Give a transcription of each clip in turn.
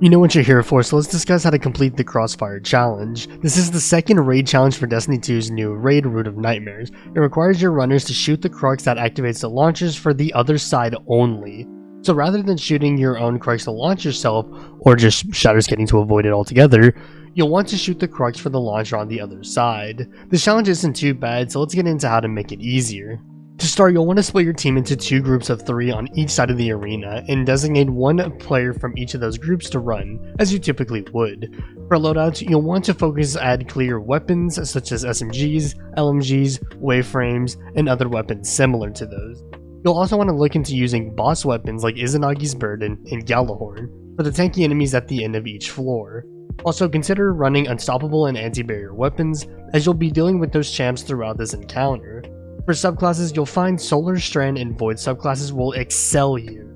You know what you're here for, so let's discuss how to complete the Crossfire challenge. This is the second raid challenge for Destiny 2's new raid, Root of Nightmares. It requires your runners to shoot the crux that activates the launchers for the other side only. So rather than shooting your own crux to launch yourself, or just shatter skating to avoid it altogether, you'll want to shoot the crux for the launcher on the other side. This challenge isn't too bad, so let's get into how to make it easier. To start, you'll want to split your team into 2 groups of 3 on each side of the arena, and designate one player from each of those groups to run, as you typically would. For loadouts, you'll want to focus add clear weapons such as SMGs, LMGs, waveframes, and other weapons similar to those. You'll also want to look into using boss weapons like Izanagi's Burden and Galahorn for the tanky enemies at the end of each floor. Also, consider running unstoppable and anti-barrier weapons, as you'll be dealing with those champs throughout this encounter. For subclasses, you'll find Solar, Strand, and Void subclasses will excel you.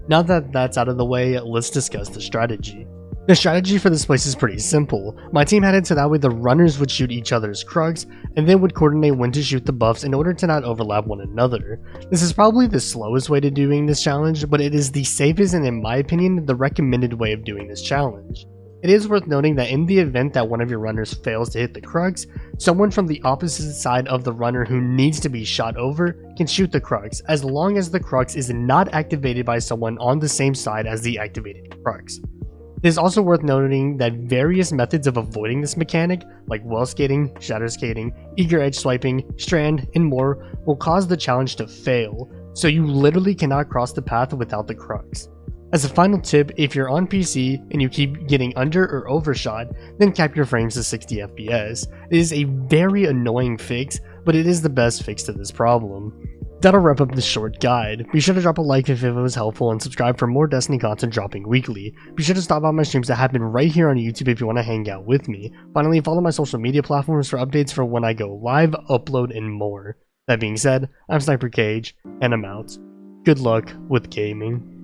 Now that that's out of the way, let's discuss the strategy. The strategy for this place is pretty simple. My team had it so that way the runners would shoot each other's crux, and then would coordinate when to shoot the buffs in order to not overlap one another. This is probably the slowest way to doing this challenge, but it is the safest and, in my opinion, the recommended way of doing this challenge. It is worth noting that in the event that one of your runners fails to hit the crux, someone from the opposite side of the runner who needs to be shot over can shoot the crux, as long as the crux is not activated by someone on the same side as the activated crux. It is also worth noting that various methods of avoiding this mechanic, like well skating, shatter skating, eager edge swiping, strand, and more, will cause the challenge to fail, so you literally cannot cross the path without the crux. As a final tip, if you're on PC and you keep getting under or overshot, then cap your frames to 60 FPS. It is a very annoying fix, but it is the best fix to this problem. That'll wrap up this short guide. Be sure to drop a like if it was helpful and subscribe for more Destiny content dropping weekly. Be sure to stop by my streams that happen right here on YouTube if you want to hang out with me. Finally, follow my social media platforms for updates for when I go live, upload, and more. That being said, I'm SniperKH, and I'm out. Good luck with gaming.